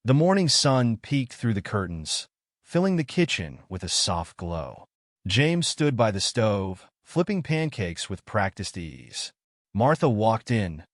The morning sun peeked through the curtains, filling the kitchen with a soft glow. James stood by the stove, flipping pancakes with practiced ease. Martha walked in,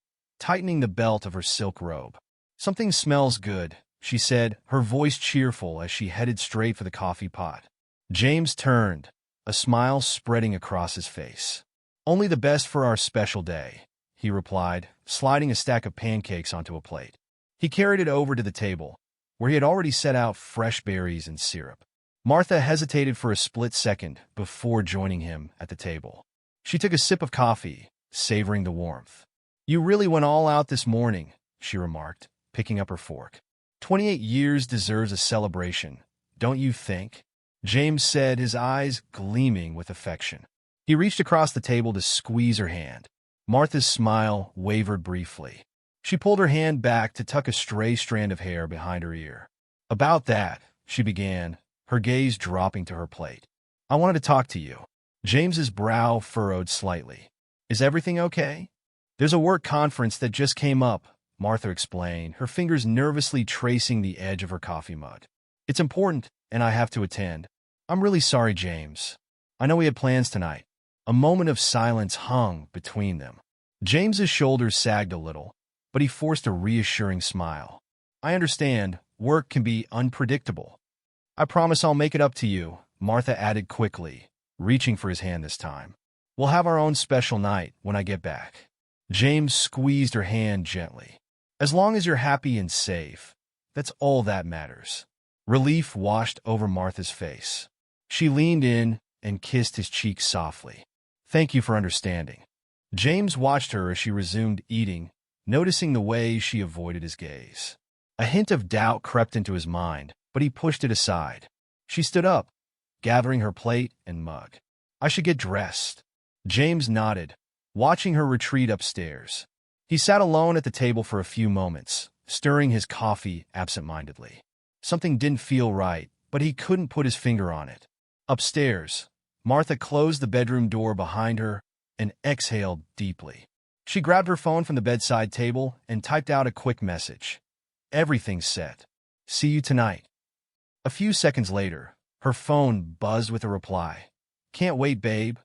tightening the belt of her silk robe. "Something smells good," she said, her voice cheerful as she headed straight for the coffee pot. James turned, a smile spreading across his face. "Only the best for our special day," he replied, sliding a stack of pancakes onto a plate. He carried it over to the table, where he had already set out fresh berries and syrup. Martha hesitated for a split second before joining him at the table. She took a sip of coffee, savoring the warmth. "You really went all out this morning," she remarked, picking up her fork. 28 years deserves a celebration, don't you think?" James said, his eyes gleaming with affection. He reached across the table to squeeze her hand. Martha's smile wavered briefly. She pulled her hand back to tuck a stray strand of hair behind her ear. "About that," she began, her gaze dropping to her plate. "I wanted to talk to you." James's brow furrowed slightly. "Is everything okay?" "There's a work conference that just came up," Martha explained, her fingers nervously tracing the edge of her coffee mug. "It's important, and I have to attend." "I'm really sorry, James. I know we had plans tonight." A moment of silence hung between them. James's shoulders sagged a little, but he forced a reassuring smile. "I understand, work can be unpredictable." "I promise I'll make it up to you," Martha added quickly, reaching for his hand this time. "We'll have our own special night when I get back." James squeezed her hand gently. "As long as you're happy and safe, that's all that matters." Relief washed over Martha's face. She leaned in and kissed his cheek softly. "Thank you for understanding." James watched her as she resumed eating, noticing the way she avoided his gaze. A hint of doubt crept into his mind, but he pushed it aside. She stood up, gathering her plate and mug. "I should get dressed." James nodded, watching her retreat upstairs. He sat alone at the table for a few moments, stirring his coffee absent-mindedly. Something didn't feel right, but he couldn't put his finger on it. Upstairs, Martha closed the bedroom door behind her and exhaled deeply. She grabbed her phone from the bedside table and typed out a quick message. "Everything's set. See you tonight." A few seconds later, her phone buzzed with a reply. "Can't wait, babe.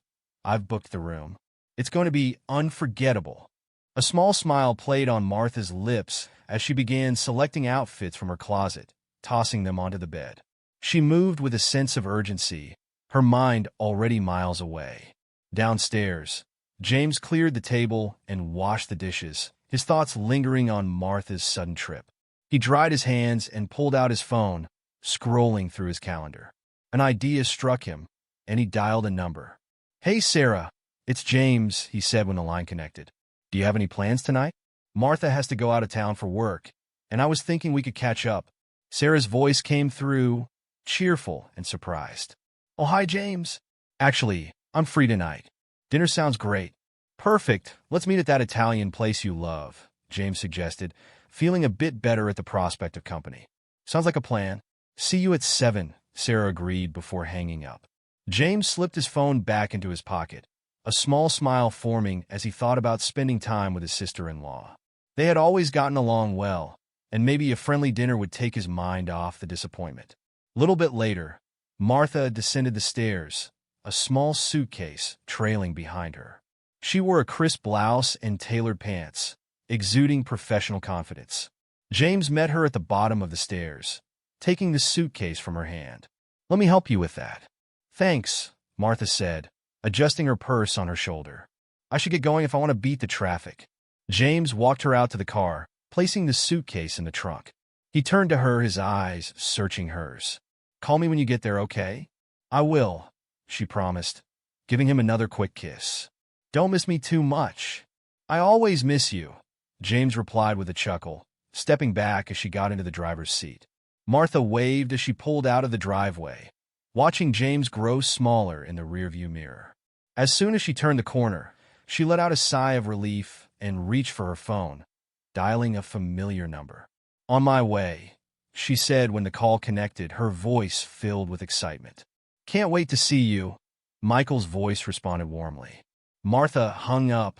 I've booked the room. It's going to be unforgettable." A small smile played on Martha's lips as she began selecting outfits from her closet, tossing them onto the bed. She moved with a sense of urgency, her mind already miles away. Downstairs, James cleared the table and washed the dishes, his thoughts lingering on Martha's sudden trip. He dried his hands and pulled out his phone, scrolling through his calendar. An idea struck him, and he dialed a number. "Hey, Sarah, it's James," he said when the line connected. "Do you have any plans tonight?" "Martha has to go out of town for work, and I was thinking we could catch up." Sarah's voice came through, cheerful and surprised. "Oh, hi, James. Actually, I'm free tonight. Dinner sounds great." "Perfect. Let's meet at that Italian place you love," James suggested, feeling a bit better at the prospect of company. "Sounds like a plan." "See you at 7, Sarah agreed before hanging up. James slipped his phone back into his pocket, a small smile forming as he thought about spending time with his sister-in-law. They had always gotten along well, and maybe a friendly dinner would take his mind off the disappointment. A little bit later, Martha descended the stairs, a small suitcase trailing behind her. She wore a crisp blouse and tailored pants, exuding professional confidence. James met her at the bottom of the stairs, taking the suitcase from her hand. "Let me help you with that." "Thanks," Martha said, adjusting her purse on her shoulder. "I should get going if I want to beat the traffic." James walked her out to the car, placing the suitcase in the trunk. He turned to her, his eyes searching hers. "Call me when you get there, okay?" "I will," she promised, giving him another quick kiss. "Don't miss me too much." "I always miss you," James replied with a chuckle, stepping back as she got into the driver's seat. Martha waved as she pulled out of the driveway, watching James grow smaller in the rearview mirror. As soon as she turned the corner, she let out a sigh of relief and reached for her phone, dialing a familiar number. "On my way," she said when the call connected, her voice filled with excitement. "Can't wait to see you," Michael's voice responded warmly. Martha hung up,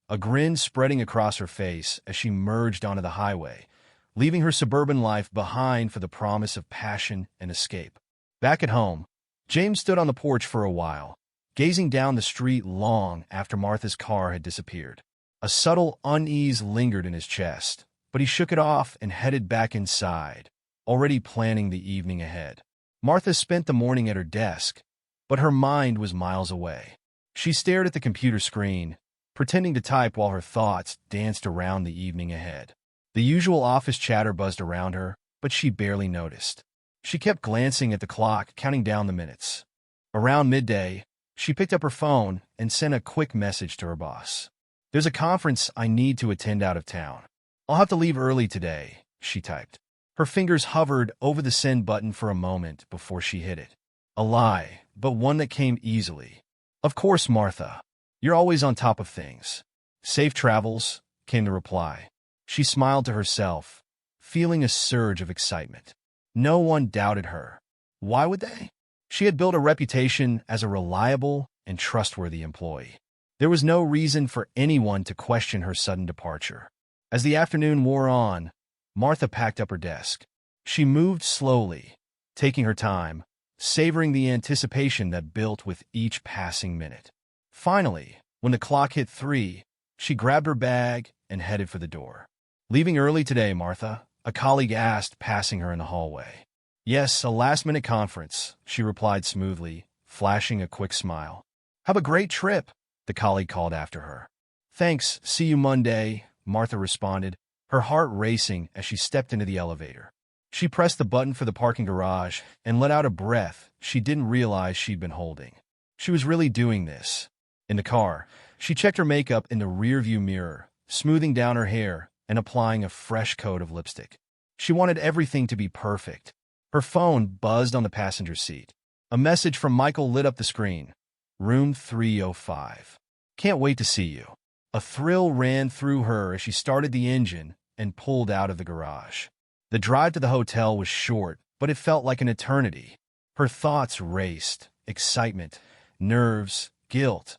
a grin spreading across her face as she merged onto the highway, leaving her suburban life behind for the promise of passion and escape. Back at home, James stood on the porch for a while, gazing down the street long after Martha's car had disappeared. A subtle unease lingered in his chest, but he shook it off and headed back inside, already planning the evening ahead. Martha spent the morning at her desk, but her mind was miles away. She stared at the computer screen, pretending to type while her thoughts danced around the evening ahead. The usual office chatter buzzed around her, but she barely noticed. She kept glancing at the clock, counting down the minutes. Around midday, she picked up her phone and sent a quick message to her boss. "There's a conference I need to attend out of town. I'll have to leave early today," she typed. Her fingers hovered over the send button for a moment before she hit it. A lie, but one that came easily. "Of course, Martha. You're always on top of things. Safe travels," came the reply. She smiled to herself, feeling a surge of excitement. No one doubted her. Why would they? She had built a reputation as a reliable and trustworthy employee. There was no reason for anyone to question her sudden departure. As the afternoon wore on, Martha packed up her desk. She moved slowly, taking her time, savoring the anticipation that built with each passing minute. Finally, when the clock hit 3, she grabbed her bag and headed for the door. "Leaving early today, Martha?" a colleague asked, passing her in the hallway. "Yes, a last-minute conference," she replied smoothly, flashing a quick smile. "Have a great trip," the colleague called after her. "Thanks, see you Monday," Martha responded, her heart racing as she stepped into the elevator. She pressed the button for the parking garage and let out a breath she didn't realize she'd been holding. She was really doing this. In the car, she checked her makeup in the rearview mirror, smoothing down her hair and applying a fresh coat of lipstick. She wanted everything to be perfect. Her phone buzzed on the passenger seat. A message from Michael lit up the screen. "Room 305. Can't wait to see you." A thrill ran through her as she started the engine and pulled out of the garage. The drive to the hotel was short, but it felt like an eternity. Her thoughts raced. Excitement, nerves, guilt.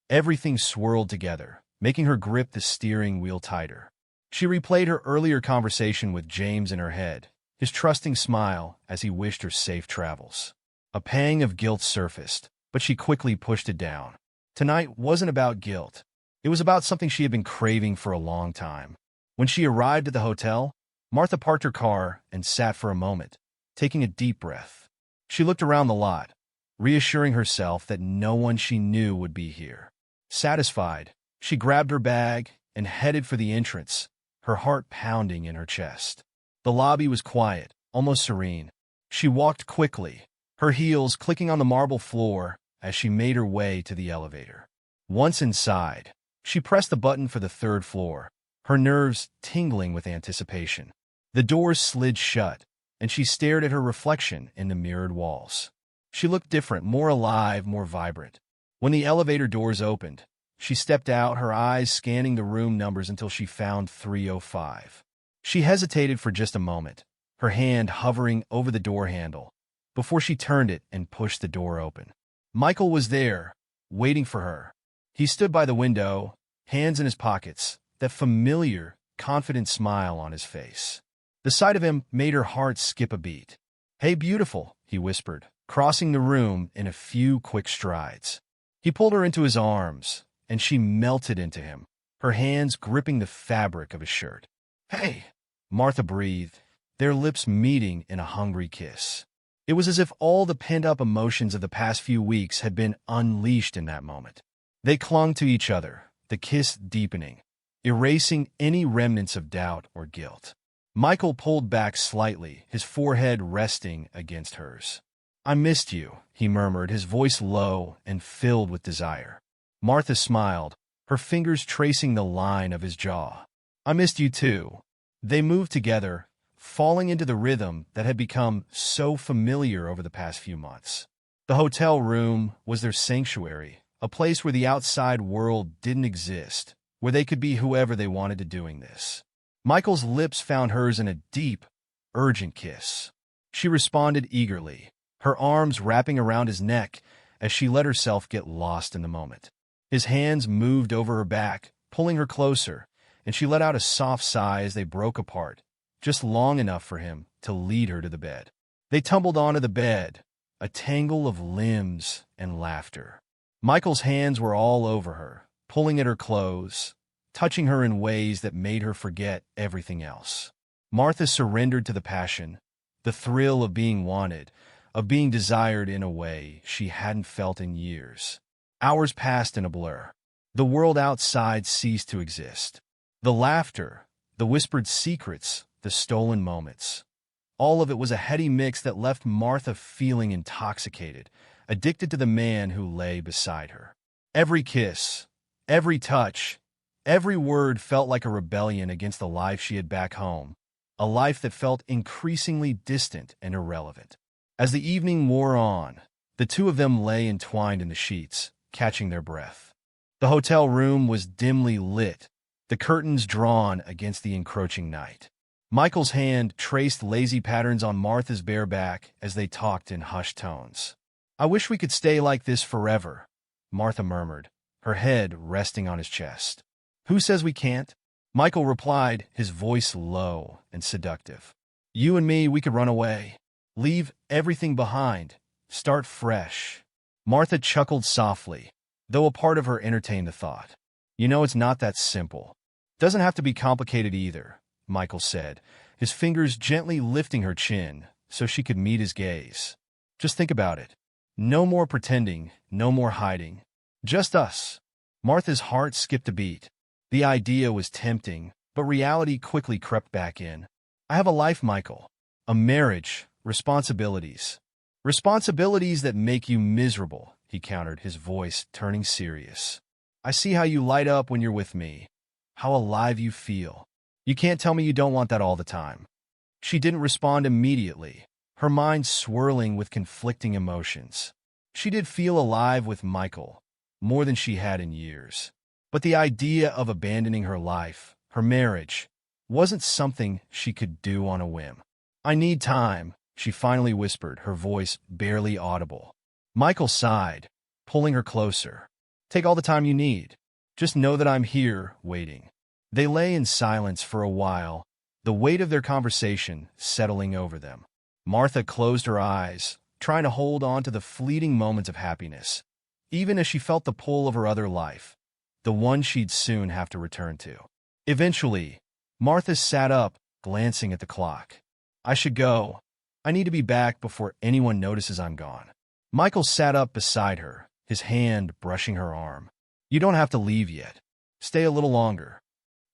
Everything swirled together, making her grip the steering wheel tighter. She replayed her earlier conversation with James in her head, his trusting smile as he wished her safe travels. A pang of guilt surfaced, but she quickly pushed it down. Tonight wasn't about guilt. It was about something she had been craving for a long time. When she arrived at the hotel, Martha parked her car and sat for a moment, taking a deep breath. She looked around the lot, reassuring herself that no one she knew would be here. Satisfied, she grabbed her bag and headed for the entrance, her heart pounding in her chest. The lobby was quiet, almost serene. She walked quickly, her heels clicking on the marble floor as she made her way to the elevator. Once inside, she pressed the button for the 3rd floor, her nerves tingling with anticipation. The doors slid shut, and she stared at her reflection in the mirrored walls. She looked different, more alive, more vibrant. When the elevator doors opened, she stepped out, her eyes scanning the room numbers until she found 305. She hesitated for just a moment, her hand hovering over the door handle, before she turned it and pushed the door open. Michael was there, waiting for her. He stood by the window, hands in his pockets, that familiar, confident smile on his face. The sight of him made her heart skip a beat. "Hey, beautiful," he whispered, crossing the room in a few quick strides. He pulled her into his arms, and she melted into him, her hands gripping the fabric of his shirt. "Hey," Martha breathed, their lips meeting in a hungry kiss. It was as if all the pent-up emotions of the past few weeks had been unleashed in that moment. They clung to each other, the kiss deepening, erasing any remnants of doubt or guilt. Michael pulled back slightly, his forehead resting against hers. "I missed you," he murmured, his voice low and filled with desire. Martha smiled, her fingers tracing the line of his jaw. "I missed you too." They moved together, falling into the rhythm that had become so familiar over the past few months. The hotel room was their sanctuary, a place where the outside world didn't exist, where they could be whoever they wanted to doing this. Michael's lips found hers in a deep, urgent kiss. She responded eagerly, her arms wrapping around his neck as she let herself get lost in the moment. His hands moved over her back, pulling her closer, and she let out a soft sigh as they broke apart, just long enough for him to lead her to the bed. They tumbled onto the bed, a tangle of limbs and laughter. Michael's hands were all over her, pulling at her clothes, touching her in ways that made her forget everything else. Martha surrendered to the passion, the thrill of being wanted, of being desired in a way she hadn't felt in years. Hours passed in a blur. The world outside ceased to exist. The laughter, the whispered secrets, the stolen moments. All of it was a heady mix that left Martha feeling intoxicated, addicted to the man who lay beside her. Every kiss, every touch, every word felt like a rebellion against the life she had back home, a life that felt increasingly distant and irrelevant. As the evening wore on, the two of them lay entwined in the sheets, catching their breath. The hotel room was dimly lit, the curtains drawn against the encroaching night. Michael's hand traced lazy patterns on Martha's bare back as they talked in hushed tones. "I wish we could stay like this forever," Martha murmured, her head resting on his chest. "Who says we can't?" Michael replied, his voice low and seductive. "You and me, we could run away. Leave everything behind. Start fresh." Martha chuckled softly, though a part of her entertained the thought. "You know, it's not that simple. Doesn't have to be complicated either," Michael said, his fingers gently lifting her chin so she could meet his gaze. "Just think about it. No more pretending, no more hiding. Just us." Martha's heart skipped a beat. The idea was tempting, but reality quickly crept back in. "I have a life, Michael. A marriage, responsibilities. Responsibilities that make you miserable," he countered, his voice turning serious. "I see how you light up when you're with me, how alive you feel. You can't tell me you don't want that all the time." She didn't respond immediately, her mind swirling with conflicting emotions. She did feel alive with Michael, more than she had in years. But the idea of abandoning her life, her marriage, wasn't something she could do on a whim. "I need time," she finally whispered, her voice barely audible. Michael sighed, pulling her closer. "Take all the time you need. Just know that I'm here, waiting." They lay in silence for a while, the weight of their conversation settling over them. Martha closed her eyes, trying to hold on to the fleeting moments of happiness, even as she felt the pull of her other life, the one she'd soon have to return to. Eventually, Martha sat up, glancing at the clock. "I should go. I need to be back before anyone notices I'm gone." Michael sat up beside her, his hand brushing her arm. "You don't have to leave yet. Stay a little longer."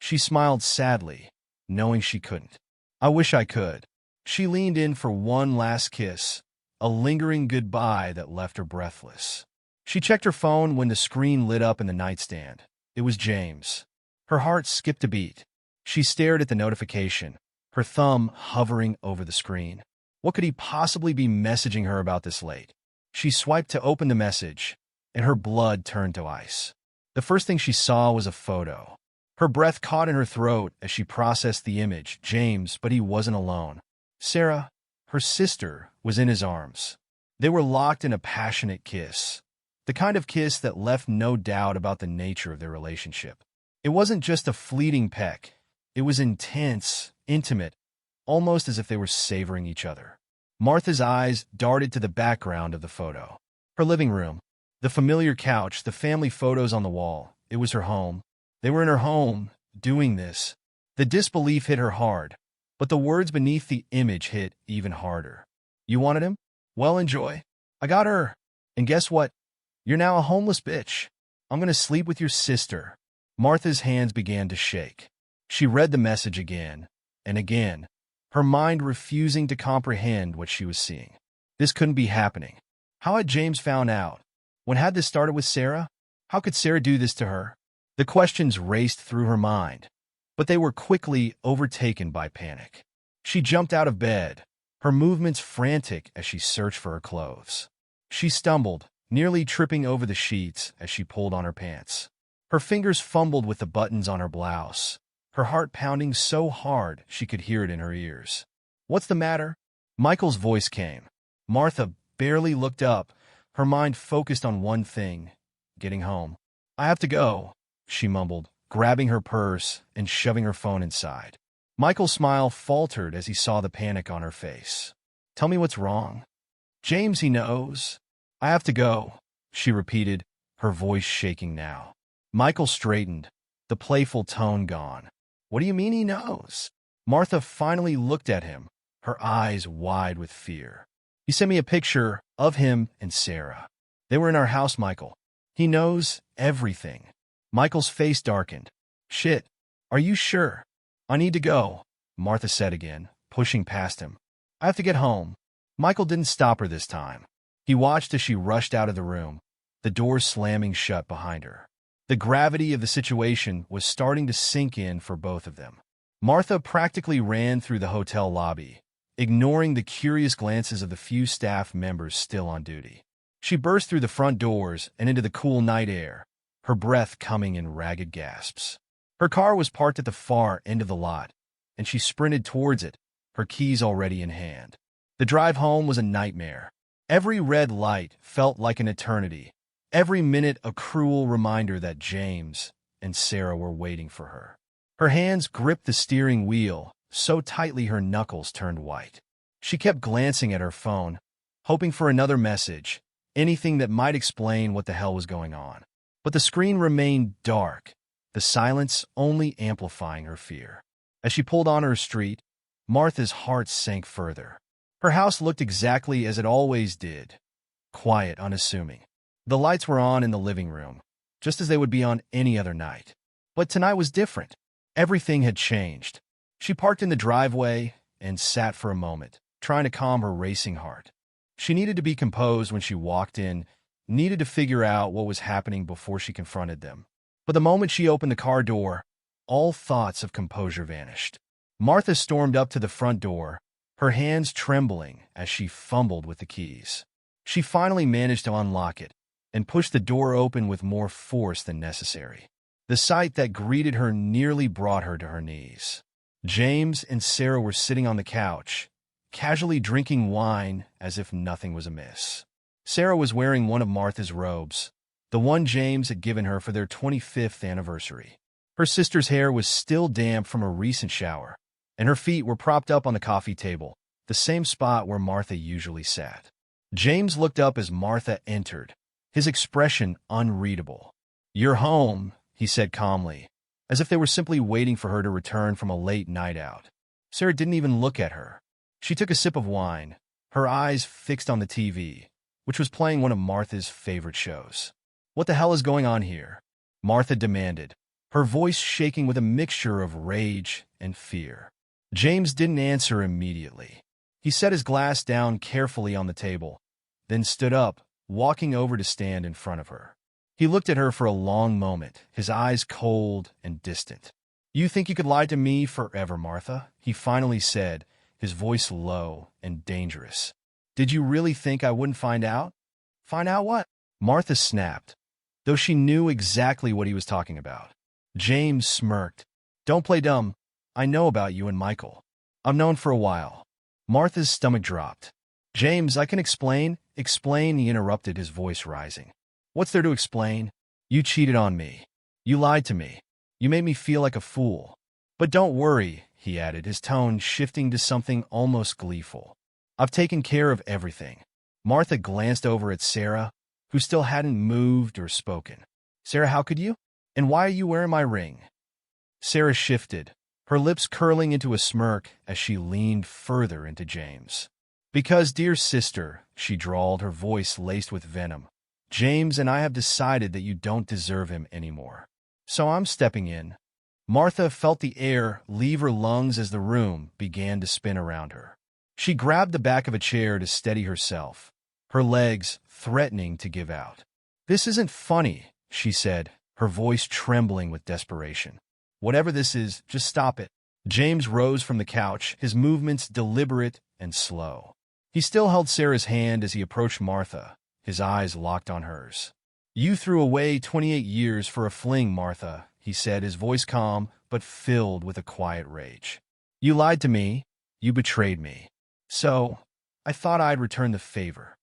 She smiled sadly, knowing she couldn't. "I wish I could." She leaned in for one last kiss, a lingering goodbye that left her breathless. She checked her phone when the screen lit up in the nightstand. It was James. Her heart skipped a beat. She stared at the notification, her thumb hovering over the screen. What could he possibly be messaging her about this late? She swiped to open the message, and her blood turned to ice. The first thing she saw was a photo. Her breath caught in her throat as she processed the image. James, but he wasn't alone. Sarah, her sister, was in his arms. They were locked in a passionate kiss, the kind of kiss that left no doubt about the nature of their relationship. It wasn't just a fleeting peck. It was intense, intimate, almost as if they were savoring each other. Martha's eyes darted to the background of the photo. Her living room, the familiar couch, the family photos on the wall. It was her home. They were in her home, doing this. The disbelief hit her hard, but the words beneath the image hit even harder. "You wanted him? Well, enjoy. I got her. And guess what? You're now a homeless bitch. I'm gonna sleep with your sister." Martha's hands began to shake. She read the message again and again, her mind refusing to comprehend what she was seeing. This couldn't be happening. How had James found out? When had this started with Sarah? How could Sarah do this to her? The questions raced through her mind, but they were quickly overtaken by panic. She jumped out of bed, her movements frantic as she searched for her clothes. She stumbled, nearly tripping over the sheets as she pulled on her pants. Her fingers fumbled with the buttons on her blouse, her heart pounding so hard she could hear it in her ears. "What's the matter?" Michael's voice came. Martha barely looked up, her mind focused on one thing: getting home. "I have to go," she mumbled, grabbing her purse and shoving her phone inside. Michael's smile faltered as he saw the panic on her face. Tell me what's wrong. James, he knows. I have to go, she repeated, her voice shaking now. Michael straightened, the playful tone gone. What do you mean he knows? Martha finally looked at him, her eyes wide with fear. He sent me a picture of him and Sarah. They were in our house, Michael. He knows everything. Michael's face darkened. Shit, are you sure? I need to go, Martha said again, pushing past him. I have to get home. Michael didn't stop her this time. He watched as she rushed out of the room, the door slamming shut behind her. The gravity of the situation was starting to sink in for both of them. Martha practically ran through the hotel lobby, ignoring the curious glances of the few staff members still on duty. She burst through the front doors and into the cool night air, her breath coming in ragged gasps. Her car was parked at the far end of the lot, and she sprinted towards it, her keys already in hand. The drive home was a nightmare. Every red light felt like an eternity, every minute a cruel reminder that James and Sarah were waiting for her. Her hands gripped the steering wheel so tightly her knuckles turned white. She kept glancing at her phone, hoping for another message, anything that might explain what the hell was going on. But the screen remained dark, the silence only amplifying her fear. As she pulled onto her street, Martha's heart sank further. Her house looked exactly as it always did, quiet, unassuming. The lights were on in the living room, just as they would be on any other night. But tonight was different. Everything had changed. She parked in the driveway and sat for a moment, trying to calm her racing heart. She needed to be composed when she walked in, needed to figure out what was happening before she confronted them. But the moment she opened the car door, all thoughts of composure vanished. Martha stormed up to the front door, her hands trembling as she fumbled with the keys. She finally managed to unlock it and pushed the door open with more force than necessary. The sight that greeted her nearly brought her to her knees. James and Sarah were sitting on the couch, casually drinking wine as if nothing was amiss. Sarah was wearing one of Martha's robes, the one James had given her for their 25th anniversary. Her sister's hair was still damp from a recent shower, and her feet were propped up on the coffee table, the same spot where Martha usually sat. James looked up as Martha entered, his expression unreadable. "You're home," he said calmly, as if they were simply waiting for her to return from a late night out. Sarah didn't even look at her. She took a sip of wine, her eyes fixed on the TV, which was playing one of Martha's favorite shows. "What the hell is going on here?" Martha demanded, her voice shaking with a mixture of rage and fear. James didn't answer immediately. He set his glass down carefully on the table, then stood up, walking over to stand in front of her. He looked at her for a long moment, his eyes cold and distant. "You think you could lie to me forever, Martha?" he finally said, his voice low and dangerous. "Did you really think I wouldn't find out?" "Find out what?" Martha snapped, though she knew exactly what he was talking about. James smirked. "Don't play dumb. I know about you and Michael. I've known for a while." Martha's stomach dropped. "James, I can explain." "Explain," he interrupted, his voice rising. "What's there to explain? You cheated on me. You lied to me. You made me feel like a fool. But don't worry," he added, his tone shifting to something almost gleeful. "I've taken care of everything." Martha glanced over at Sarah, who still hadn't moved or spoken. "Sarah, how could you? And why are you wearing my ring?" Sarah shifted, her lips curling into a smirk as she leaned further into James. "Because, dear sister," she drawled, her voice laced with venom, "James and I have decided that you don't deserve him anymore. So I'm stepping in." Martha felt the air leave her lungs as the room began to spin around her. She grabbed the back of a chair to steady herself, her legs threatening to give out. "This isn't funny," she said, her voice trembling with desperation. "Whatever this is, just stop it." James rose from the couch, his movements deliberate and slow. He still held Sarah's hand as he approached Martha, his eyes locked on hers. "You threw away 28 years for a fling, Martha," he said, his voice calm but filled with a quiet rage. "You lied to me. You betrayed me. So, I thought I'd return the favor."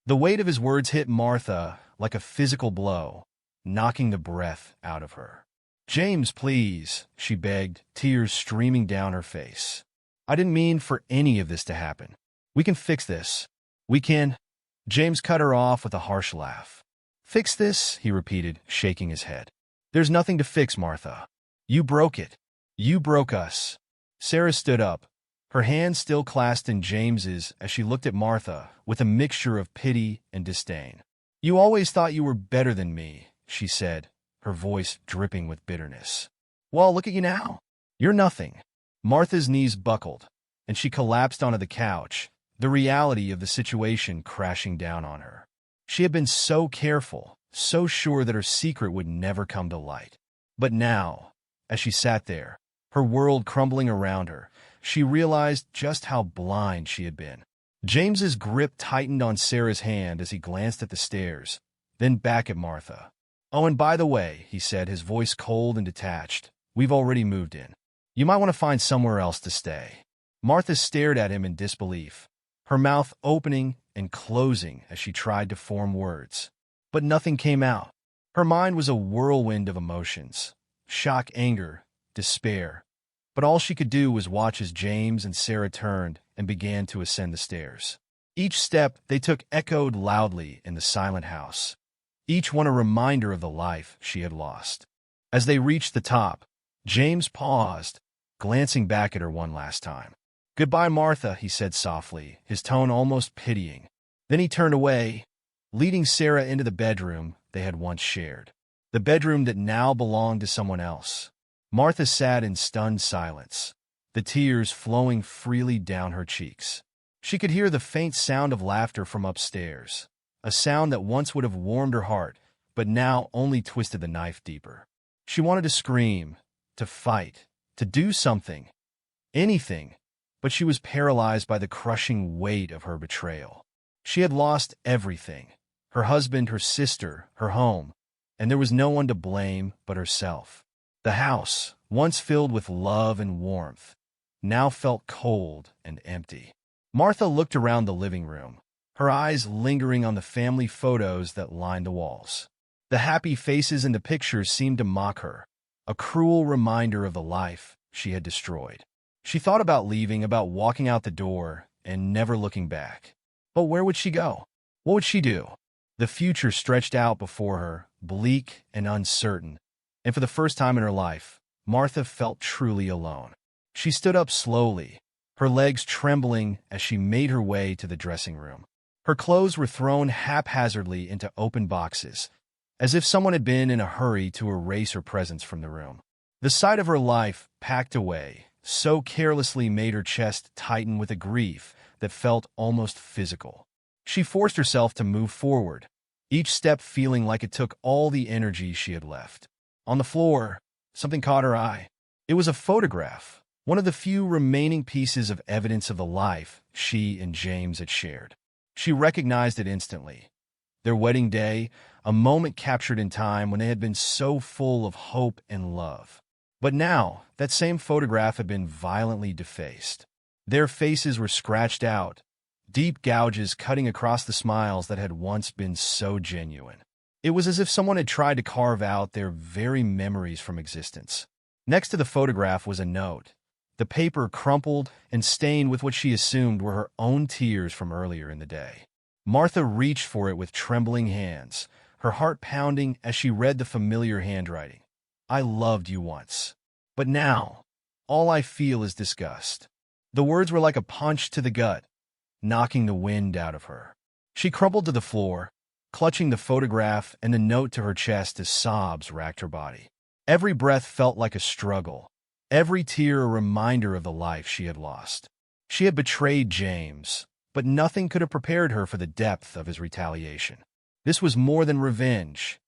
The weight of his words hit Martha like a physical blow, knocking the breath out of her. "James, please," she begged, tears streaming down her face. "I didn't mean for any of this to happen. We can fix this. We can—" James cut her off with a harsh laugh. "Fix this?" he repeated, shaking his head. "There's nothing to fix, Martha. You broke it. You broke us." Sarah stood up, her hands still clasped in James's as she looked at Martha with a mixture of pity and disdain. "You always thought you were better than me," she said, her voice dripping with bitterness. "Well, look at you now. You're nothing." Martha's knees buckled, and she collapsed onto the couch, the reality of the situation crashing down on her. She had been so careful, so sure that her secret would never come to light. But now, as she sat there, her world crumbling around her, she realized just how blind she had been. James's grip tightened on Sarah's hand as he glanced at the stairs, then back at Martha. "Oh, and by the way," he said, his voice cold and detached, "we've already moved in. You might want to find somewhere else to stay." Martha stared at him in disbelief, her mouth opening and closing as she tried to form words. But nothing came out. Her mind was a whirlwind of emotions: shock, anger, despair. But all she could do was watch as James and Sarah turned and began to ascend the stairs. Each step they took echoed loudly in the silent house, each one a reminder of the life she had lost. As they reached the top, James paused, glancing back at her one last time. "Goodbye, Martha," he said softly, his tone almost pitying. Then he turned away, leading Sarah into the bedroom they had once shared, the bedroom that now belonged to someone else. Martha sat in stunned silence, the tears flowing freely down her cheeks. She could hear the faint sound of laughter from upstairs, a sound that once would have warmed her heart, but now only twisted the knife deeper. She wanted to scream, to fight, to do something, anything, but she was paralyzed by the crushing weight of her betrayal. She had lost everything: her husband, her sister, her home, and there was no one to blame but herself. The house, once filled with love and warmth, now felt cold and empty. Martha looked around the living room, her eyes lingering on the family photos that lined the walls. The happy faces in the pictures seemed to mock her, a cruel reminder of the life she had destroyed. She thought about leaving, about walking out the door and never looking back. But where would she go? What would she do? The future stretched out before her, bleak and uncertain, and for the first time in her life, Martha felt truly alone. She stood up slowly, her legs trembling as she made her way to the dressing room. Her clothes were thrown haphazardly into open boxes, as if someone had been in a hurry to erase her presence from the room. The sight of her life packed away so carelessly made her chest tighten with a grief that felt almost physical. She forced herself to move forward, each step feeling like it took all the energy she had left. On the floor, something caught her eye. It was a photograph, one of the few remaining pieces of evidence of the life she and James had shared. She recognized it instantly. Their wedding day, a moment captured in time when they had been so full of hope and love. But now, that same photograph had been violently defaced. Their faces were scratched out, deep gouges cutting across the smiles that had once been so genuine. It was as if someone had tried to carve out their very memories from existence. Next to the photograph was a note, the paper crumpled and stained with what she assumed were her own tears from earlier in the day. Martha reached for it with trembling hands, her heart pounding as she read the familiar handwriting. "I loved you once, but now, all I feel is disgust." The words were like a punch to the gut, knocking the wind out of her. She crumpled to the floor, clutching the photograph and the note to her chest as sobs racked her body. Every breath felt like a struggle, every tear a reminder of the life she had lost. She had betrayed James, but nothing could have prepared her for the depth of his retaliation. This was more than revenge.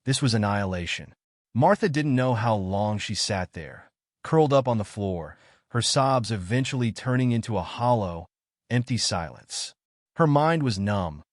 This was annihilation. Martha didn't know how long she sat there, curled up on the floor, her sobs eventually turning into a hollow, empty silence. Her mind was numb,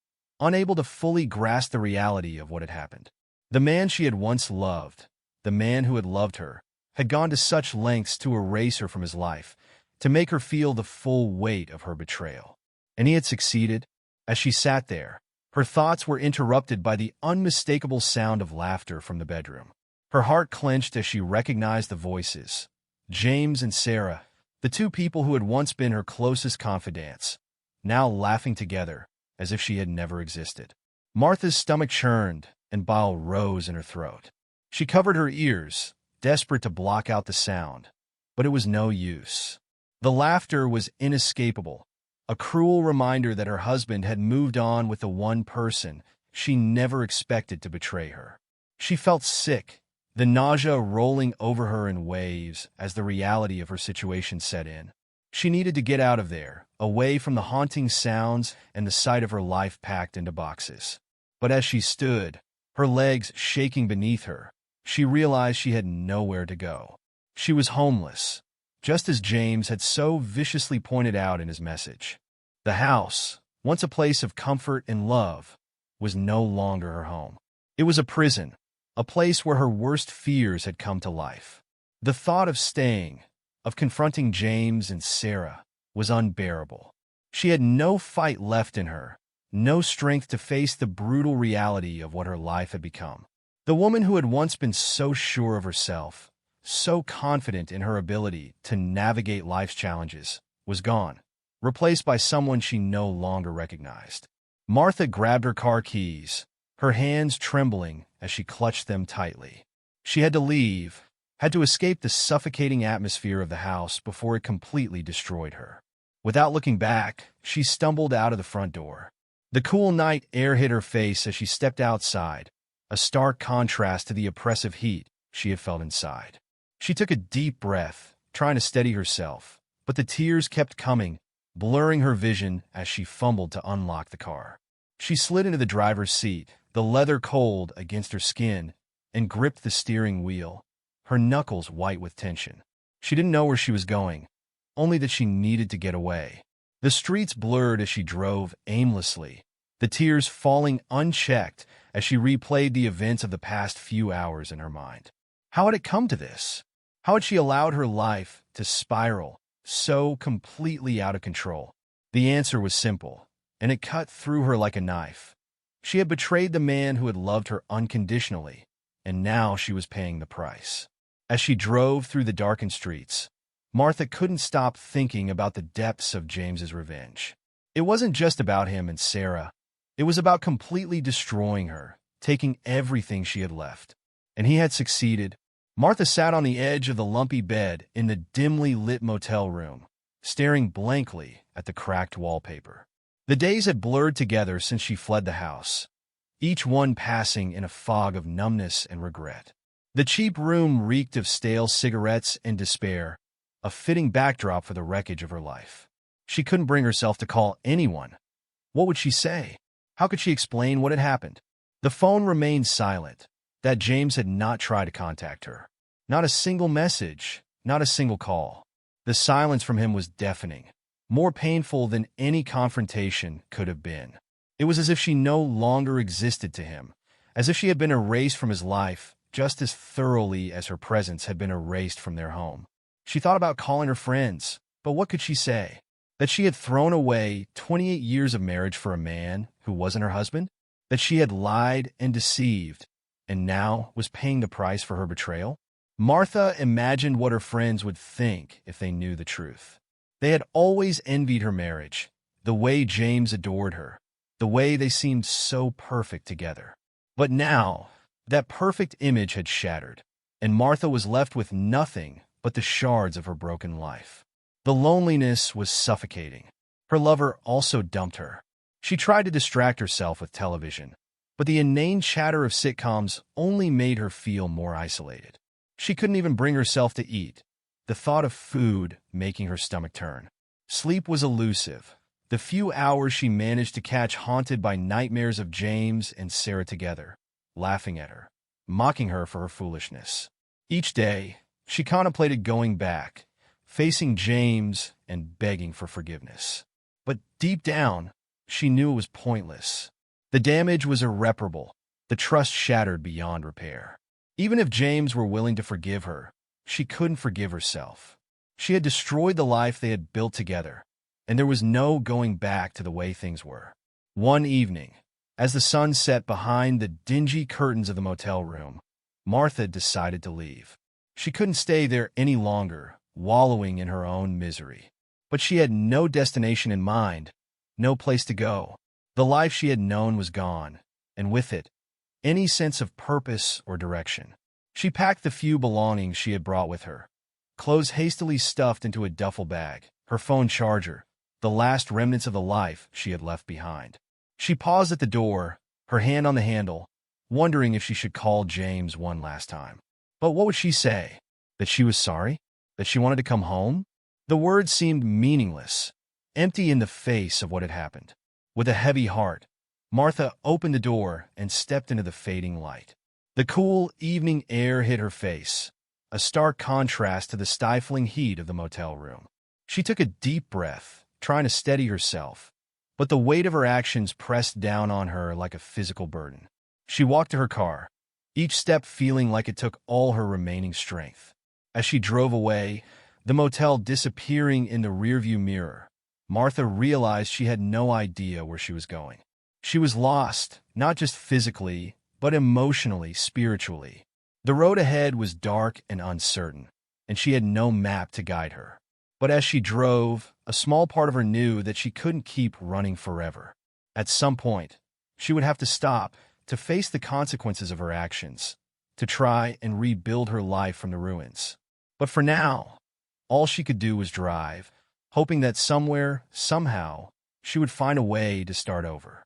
unable to fully grasp the reality of what had happened. The man she had once loved, the man who had loved her, had gone to such lengths to erase her from his life, to make her feel the full weight of her betrayal. And he had succeeded. As she sat there, her thoughts were interrupted by the unmistakable sound of laughter from the bedroom. Her heart clenched as she recognized the voices. James and Sarah, the two people who had once been her closest confidants, now laughing together as if she had never existed. Martha's stomach churned and bile rose in her throat. She covered her ears, desperate to block out the sound, but it was no use. The laughter was inescapable, a cruel reminder that her husband had moved on with the one person she never expected to betray her. She felt sick, the nausea rolling over her in waves as the reality of her situation set in. She needed to get out of there, away from the haunting sounds and the sight of her life packed into boxes. But as she stood, her legs shaking beneath her, she realized she had nowhere to go. She was homeless, just as James had so viciously pointed out in his message. The house, once a place of comfort and love, was no longer her home. It was a prison, a place where her worst fears had come to life. The thought of staying, of confronting James and Sarah, was unbearable. She had no fight left in her, no strength to face the brutal reality of what her life had become. The woman who had once been so sure of herself, so confident in her ability to navigate life's challenges, was gone, replaced by someone she no longer recognized. Martha grabbed her car keys, her hands trembling as she clutched them tightly. She had to leave, had to escape the suffocating atmosphere of the house before it completely destroyed her. Without looking back, she stumbled out of the front door. The cool night air hit her face as she stepped outside, a stark contrast to the oppressive heat she had felt inside. She took a deep breath, trying to steady herself, but the tears kept coming, blurring her vision as she fumbled to unlock the car. She slid into the driver's seat, the leather cold against her skin, and gripped the steering wheel, her knuckles white with tension. She didn't know where she was going, only that she needed to get away. The streets blurred as she drove aimlessly, the tears falling unchecked as she replayed the events of the past few hours in her mind. How had it come to this? How had she allowed her life to spiral so completely out of control? The answer was simple, and it cut through her like a knife. She had betrayed the man who had loved her unconditionally, and now she was paying the price. As she drove through the darkened streets, Martha couldn't stop thinking about the depths of James's revenge. It wasn't just about him and Sarah. It was about completely destroying her, taking everything she had left. And he had succeeded. Martha sat on the edge of the lumpy bed in the dimly lit motel room, staring blankly at the cracked wallpaper. The days had blurred together since she fled the house, each one passing in a fog of numbness and regret. The cheap room reeked of stale cigarettes and despair, a fitting backdrop for the wreckage of her life. She couldn't bring herself to call anyone. What would she say? How could she explain what had happened? The phone remained silent, that James had not tried to contact her. Not a single message, not a single call. The silence from him was deafening, more painful than any confrontation could have been. It was as if she no longer existed to him, as if she had been erased from his life just as thoroughly as her presence had been erased from their home. She thought about calling her friends, but what could she say? That she had thrown away 28 years of marriage for a man who wasn't her husband? That she had lied and deceived, and now was paying the price for her betrayal? Martha imagined what her friends would think if they knew the truth. They had always envied her marriage, the way James adored her, the way they seemed so perfect together. But now, that perfect image had shattered, and Martha was left with nothing but the shards of her broken life. The loneliness was suffocating. Her lover also dumped her. She tried to distract herself with television, but the inane chatter of sitcoms only made her feel more isolated. She couldn't even bring herself to eat, the thought of food making her stomach turn. Sleep was elusive. The few hours she managed to catch haunted by nightmares of James and Sarah together, laughing at her, mocking her for her foolishness. Each day, she contemplated going back, facing James and begging for forgiveness. But deep down, she knew it was pointless. The damage was irreparable, the trust shattered beyond repair. Even if James were willing to forgive her, she couldn't forgive herself. She had destroyed the life they had built together, and there was no going back to the way things were. One evening, as the sun set behind the dingy curtains of the motel room, Martha decided to leave. She couldn't stay there any longer, wallowing in her own misery. But she had no destination in mind, no place to go. The life she had known was gone, and with it, any sense of purpose or direction. She packed the few belongings she had brought with her. Clothes hastily stuffed into a duffel bag, her phone charger, the last remnants of the life she had left behind. She paused at the door, her hand on the handle, wondering if she should call James one last time. But what would she say? That she was sorry? That she wanted to come home? The words seemed meaningless, empty in the face of what had happened. With a heavy heart, Martha opened the door and stepped into the fading light. The cool evening air hit her face, a stark contrast to the stifling heat of the motel room. She took a deep breath, trying to steady herself, but the weight of her actions pressed down on her like a physical burden. She walked to her car, each step feeling like it took all her remaining strength. As she drove away, the motel disappearing in the rearview mirror, Martha realized she had no idea where she was going. She was lost, not just physically, but emotionally, spiritually. The road ahead was dark and uncertain, and she had no map to guide her. But as she drove, a small part of her knew that she couldn't keep running forever. At some point, she would have to stop, to face the consequences of her actions, to try and rebuild her life from the ruins. But for now, all she could do was drive, hoping that somewhere, somehow, she would find a way to start over.